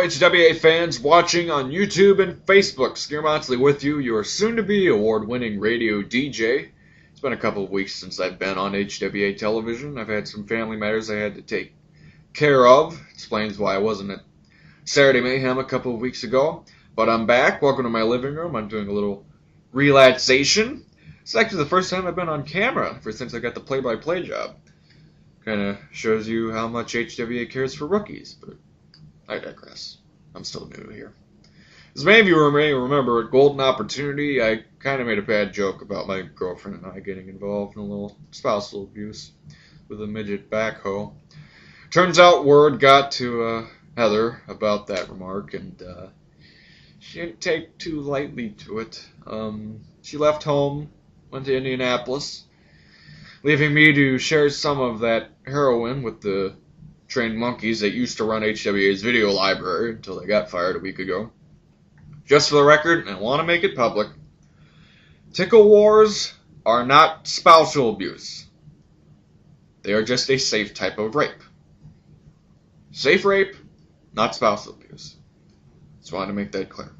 HWA fans watching on YouTube and Facebook. Skeeter Moxley with you, your soon-to-be award-winning radio DJ. It's been a couple of weeks since I've been on HWA television. I've had some family matters I had to take care of. Explains why I wasn't at Saturday Mayhem a couple of weeks ago. But I'm back. Welcome to my living room. I'm doing a little relaxation. It's actually the first time I've been on camera ever since I got the play-by-play job. Kind of shows you how much HWA cares for rookies, but I digress. I'm still new here. As many of you may remember, at Golden Opportunity, I kind of made a bad joke about my girlfriend and I getting involved in a little spousal abuse with a midget backhoe. Turns out word got to Heather about that remark, and she didn't take too lightly to it. She left home, went to Indianapolis, leaving me to share some of that heroin with the trained monkeys that used to run HWA's video library until they got fired a week ago. Just for the record, and I want to make it public, tickle wars are not spousal abuse. They are just a safe type of rape. Safe rape, not spousal abuse. Just wanted to make that clear.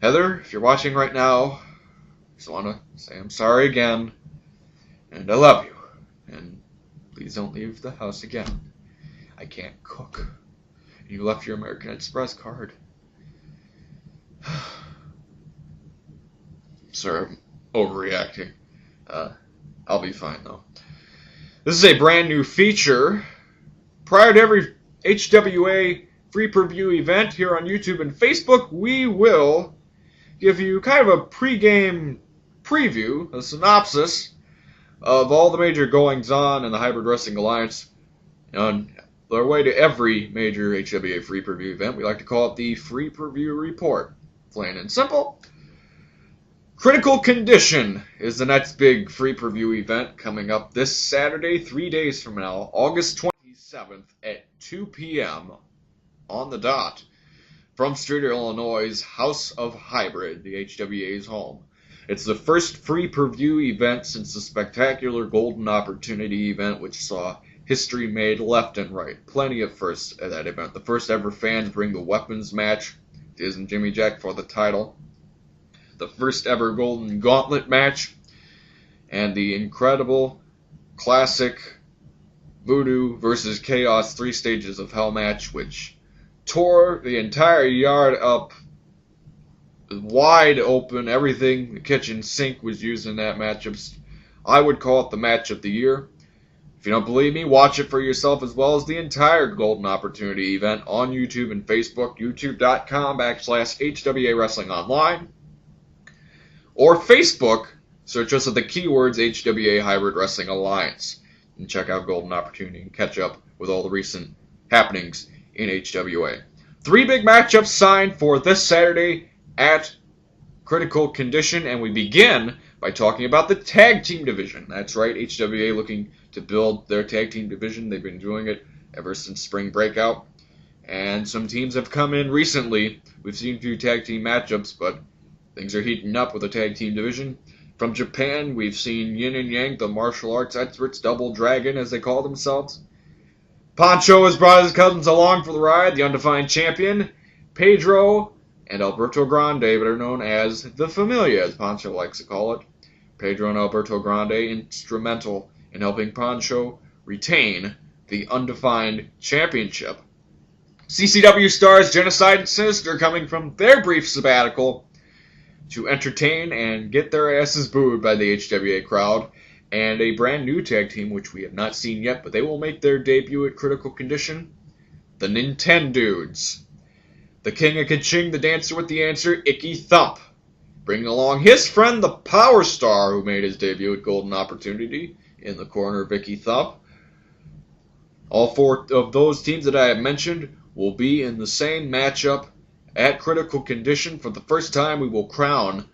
Heather, if you're watching right now, just want to say I'm sorry again, and I love you, and please don't leave the house again. I can't cook. You left your American Express card. Sorry, I'm overreacting. I'll be fine, though. This is a brand new feature. Prior to every HWA Free-Per-View event here on YouTube and Facebook, we will give you kind of a pre-game preview, a synopsis of all the major goings-on in the Hybrid Wrestling Alliance on their way to every major HWA Free-Per-View event. We like to call it the Free-Per-View Report. Plain and simple. Critical Condition is the next big Free-Per-View event coming up this Saturday, 3 days from now, August 27th at 2 p.m. on the dot from Streator, Illinois' House of Hybrid, the HWA's home. It's the first free-per-view event since the spectacular Golden Opportunity event, which saw history made left and right. Plenty of firsts at that event. The first ever fans bring the weapons match, Diz and Jimmy Jack for the title. The first ever Golden Gauntlet match, and the incredible classic Voodoo versus Chaos 3 Stages of Hell match, which tore the entire yard up wide open. Everything, the kitchen sink was used in that matchup. I would call it the match of the year. If you don't believe me, watch it for yourself, as well as the entire Golden Opportunity event on YouTube and Facebook, youtube.com/HWA Wrestling Online, or Facebook, search us at the keywords HWA Hybrid Wrestling Alliance, and check out Golden Opportunity and catch up with all the recent happenings in HWA. 3 big matchups signed for this Saturday at Critical Condition, and we begin by talking about the tag team division. That's right, HWA looking to build their tag team division. They've been doing it ever since Spring Breakout, and some teams have come in recently. We've seen a few tag team matchups, but things are heating up with the tag team division. From Japan, we've seen Yin and Yang, the martial arts experts, Double Dragon as they call themselves. Pancho has brought his cousins along for the ride, the undefined champion, Pedro and Alberto Grande, better known as the Familia, as Pancho likes to call it. Pedro and Alberto Grande instrumental in helping Pancho retain the undefined championship. CCW stars Genocide and Sinister coming from their brief sabbatical to entertain and get their asses booed by the HWA crowd. And a brand new tag team, which we have not seen yet, but they will make their debut at Critical Condition, the Nintendudes. The King of Kaching, the dancer with the answer, Icky Thump, bringing along his friend, the Power Star, who made his debut at Golden Opportunity in the corner of Icky Thump. All 4 of those teams that I have mentioned will be in the same matchup at Critical Condition. For the first time, we will crown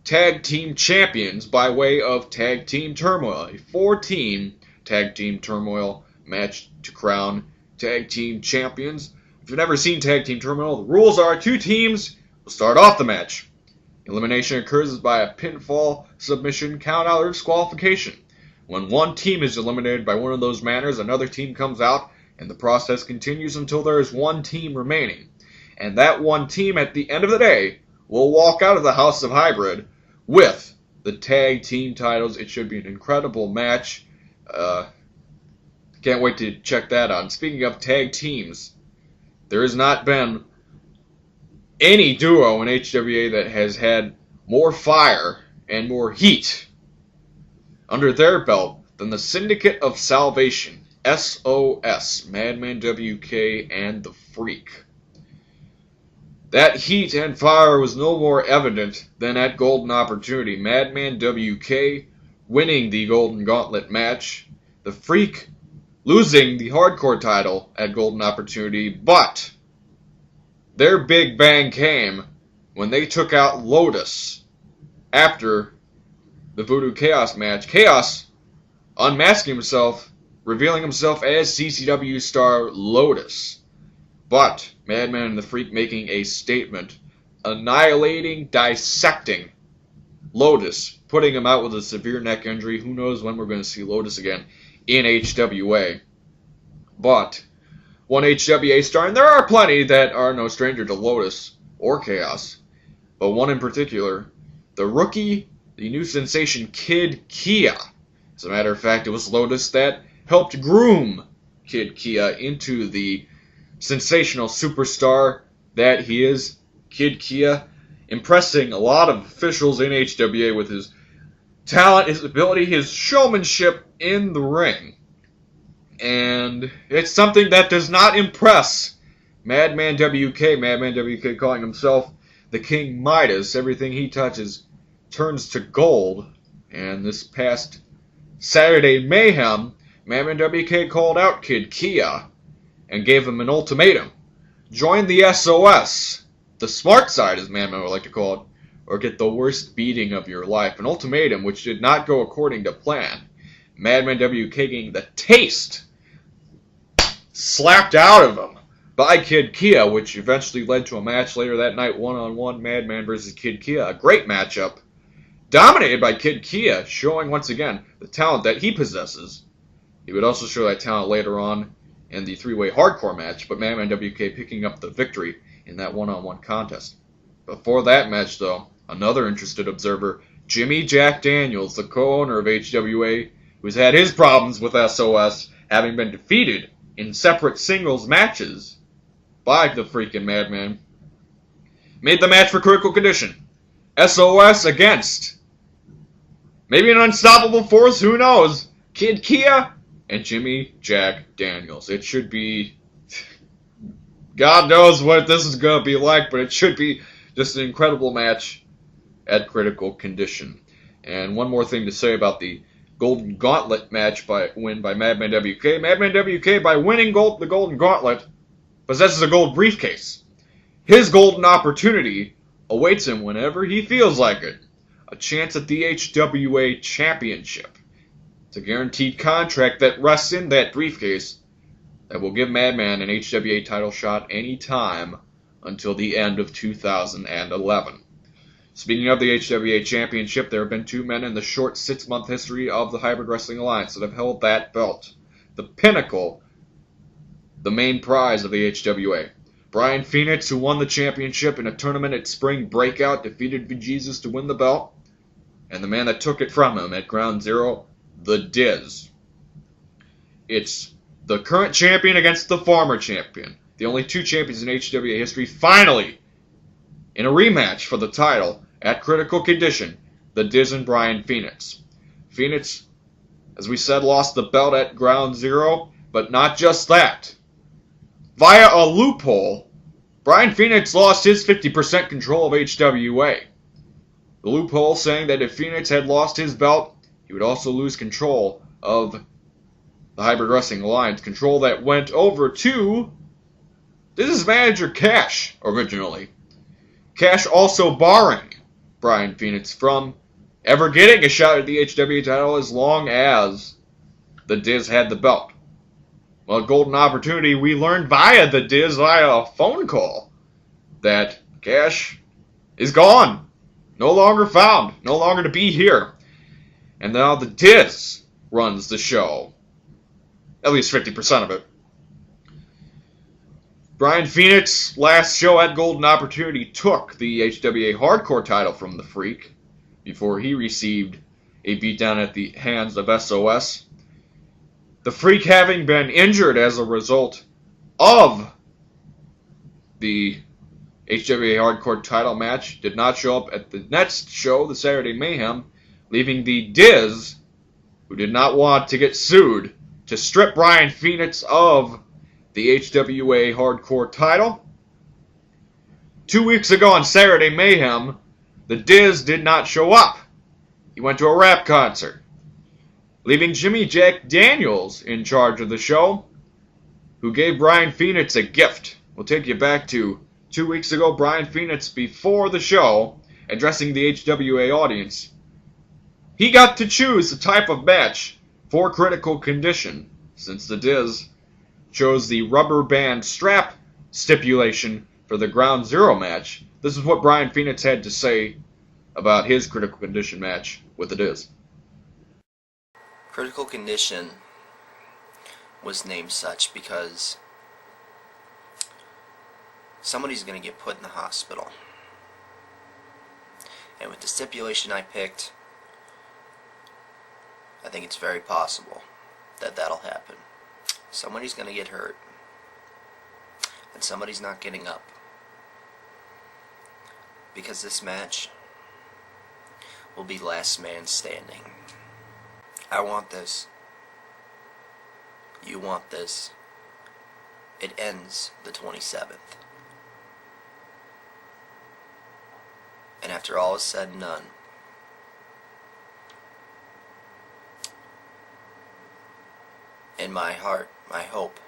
tag team champions by way of Tag Team Turmoil, a 4-team Tag Team Turmoil match to crown tag team champions. If you've never seen Tag Team Turmoil, the rules are 2 teams will start off the match. Elimination occurs by a pinfall, submission, count-out, or disqualification. When one team is eliminated by one of those manners, another team comes out And the process continues until there is one team remaining. And that one team, at the end of the day, will walk out of the House of Hybrid with the tag team titles. It should be an incredible match. Can't wait to check that out. And speaking of tag teams, there has not been any duo in HWA that has had more fire and more heat under their belt than the Syndicate of Salvation, SOS, Madman WK, and The Freak. That heat and fire was no more evident than at Golden Opportunity. Madman WK winning the Golden Gauntlet match. The Freak losing the Hardcore title at Golden Opportunity. But their big bang came when they took out Lotus after the Voodoo Chaos match. Chaos unmasking himself, revealing himself as CCW star Lotus. But Madman and the Freak making a statement, annihilating, dissecting Lotus, putting him out with a severe neck injury. Who knows when we're going to see Lotus again in HWA. But one HWA star, and there are plenty that are no stranger to Lotus or Chaos, but one in particular, the rookie, the new sensation Kid Kia. As a matter of fact, it was Lotus that helped groom Kid Kia into the sensational superstar that he is. Kid Kia impressing a lot of officials in HWA with his talent, his ability, his showmanship in the ring. And it's something that does not impress Madman WK. Madman WK calling himself the King Midas. Everything he touches turns to gold. And this past Saturday Mayhem, Madman WK called out Kid Kia and gave him an ultimatum. Join the SOS, the smart side as Madman would like to call it, or get the worst beating of your life. An ultimatum which did not go according to plan. Madman WK getting the taste slapped out of him by Kid Kia, which eventually led to a match later that night, one-on-one, Madman versus Kid Kia. A great matchup, dominated by Kid Kia, showing once again the talent that he possesses. He would also show that talent later on in the three-way hardcore match, but Madman WK picking up the victory in that one-on-one contest. Before that match, though, another interested observer, Jimmy Jack Daniels, the co-owner of HWA, who's had his problems with SOS, having been defeated in separate singles matches by the freaking Madman, made the match for Critical Condition. SOS against maybe an unstoppable force, who knows, Kid Kia and Jimmy Jack Daniels. It should be, God knows what this is going to be like, but it should be just an incredible match at Critical Condition. And one more thing to say about the Golden Gauntlet match win by Madman WK. Madman WK, by winning the Golden Gauntlet, possesses a gold briefcase. His golden opportunity awaits him whenever he feels like it. A chance at the HWA Championship. It's a guaranteed contract that rests in that briefcase that will give Madman an HWA title shot anytime until the end of 2011. Speaking of the HWA Championship, there have been two men in the short 6-month history of the Hybrid Wrestling Alliance that have held that belt. The pinnacle, the main prize of the HWA. Brian Phoenix, who won the championship in a tournament at Spring Breakout, defeated VJesus to win the belt. And the man that took it from him at Ground Zero, the Diz. It's the current champion against the former champion. The only two champions in HWA history finally in a rematch for the title at Critical Condition, the Diz and Brian Phoenix. Phoenix, as we said, lost the belt at Ground Zero, but not just that. Via a loophole, Brian Phoenix lost his 50% control of HWA. The loophole saying that if Phoenix had lost his belt, he would also lose control of the Hybrid Wrestling Alliance, control that went over to Diz's manager Cash originally. Cash also barring Brian Phoenix from ever getting a shot at the HWA title as long as the Diz had the belt. Well, Golden Opportunity, we learned via the Diz, via a phone call, that Cash is gone. No longer found. No longer to be here. And now the Diz runs the show. At least 50% of it. Brian Phoenix, last show at Golden Opportunity, took the HWA Hardcore title from the Freak before he received a beatdown at the hands of SOS. The Freak, having been injured as a result of the HWA Hardcore title match, did not show up at the next show, the Saturday Mayhem, leaving the Diz, who did not want to get sued, to strip Brian Phoenix of the HWA Hardcore title. 2 weeks ago on Saturday Mayhem, the Diz did not show up. He went to a rap concert, leaving Jimmy Jack Daniels in charge of the show, who gave Brian Phoenix a gift. We'll take you back to 2 weeks ago. Brian Phoenix, before the show, addressing the HWA audience, he got to choose the type of match for Critical Condition, since the Diz chose the rubber band strap stipulation for the Ground Zero match. This is what Brian Phoenix had to say about his Critical Condition match with the Diz. Critical Condition was named such because somebody's going to get put in the hospital. And with the stipulation I picked, I think it's very possible that that'll happen. Somebody's going to get hurt, and somebody's not getting up, because this match will be last man standing. I want this. You want this. It ends the 27th. And after all is said and done, in my heart, I hope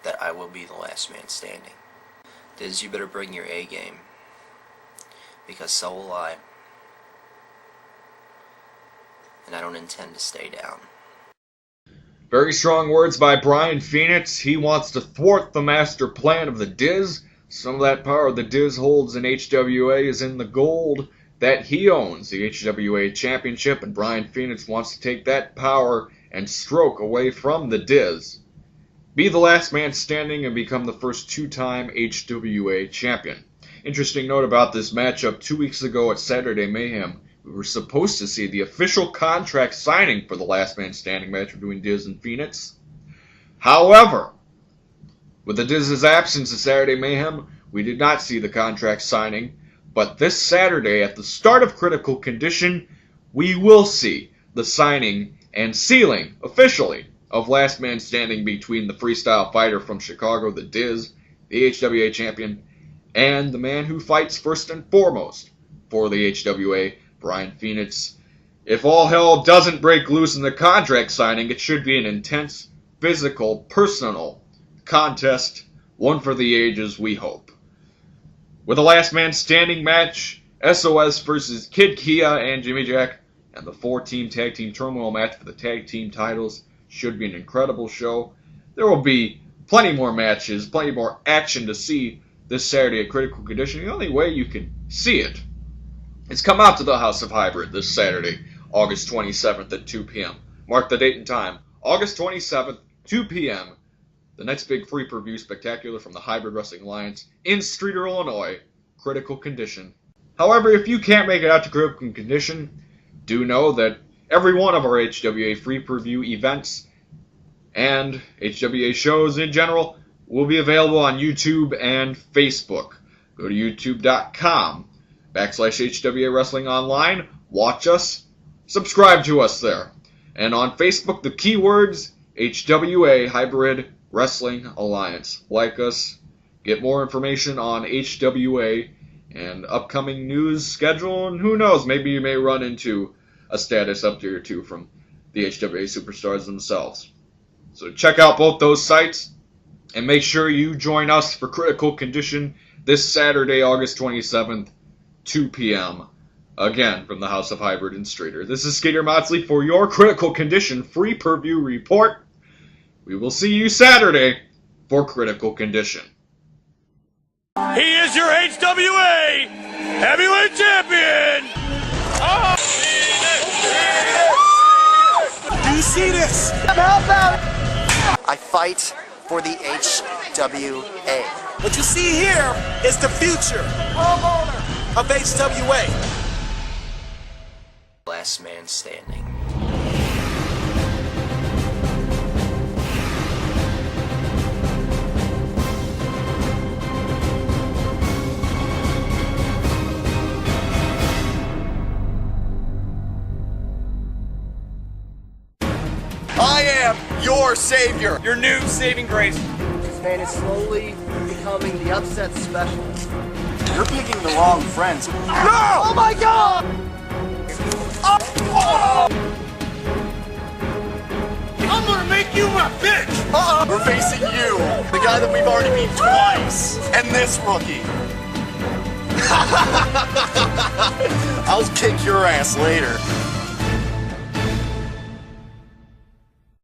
that I will be the last man standing. Diz, you better bring your A game, because so will I. And I don't intend to stay down. Very strong words by Brian Phoenix. He wants to thwart the master plan of the Diz. Some of that power the Diz holds in HWA is in the gold that he owns, the HWA Championship, and Brian Phoenix wants to take that power and stroke away from the Diz, be the last man standing, and become the first two-time HWA champion. Interesting note about this matchup: 2 weeks ago at Saturday Mayhem, we were supposed to see the official contract signing for the last man standing match between Diz and Phoenix. However, with the Diz's absence at Saturday Mayhem, we did not see the contract signing, but this Saturday, at the start of Critical Condition, we will see the signing and sealing, officially, of last man standing between the freestyle fighter from Chicago, the Diz, the HWA champion, and the man who fights first and foremost for the HWA, Brian Phoenix. If all hell doesn't break loose in the contract signing, it should be an intense, physical, personal contest, one for the ages, we hope. With a last man standing match, SOS versus Kid Kia and Jimmy Jack, and the 4-team tag team turmoil match for the tag team titles, should be an incredible show. There will be plenty more matches, plenty more action to see this Saturday at Critical Condition. The only way you can see it is come out to the House of Hybrid this Saturday, August 27th at 2 p.m. Mark the date and time, August 27th, 2 p.m., the next big free-per-view spectacular from the Hybrid Wrestling Alliance in Streator, Illinois, Critical Condition. However, if you can't make it out to Critical Condition, do know that every one of our HWA Free-Per-View events and HWA shows in general will be available on YouTube and Facebook. Go to youtube.com/HWA Wrestling Online, watch us, subscribe to us there. And on Facebook, the keywords HWA Hybrid Wrestling Alliance. Like us, get more information on HWA and upcoming news schedule, and who knows, maybe you may run into a status update or two from the HWA superstars themselves. So check out both those sites, and make sure you join us for Critical Condition this Saturday, August 27th, 2 p.m., again from the House of Hybrid in Streator. This is Skeeter Moxley for your Critical Condition Free-Per-View Report. We will see you Saturday for Critical Condition. He is your HWA Heavyweight Champion! Oh. Do you see this? I fight for the HWA. What you see here is the future of HWA. Last man standing. I am your savior. Your new saving grace. This man is slowly becoming the upset specialist. You're picking the wrong friends. No! Oh my God! I'm gonna make you my bitch. We're facing you, the guy that we've already beat twice, and this rookie. I'll kick your ass later.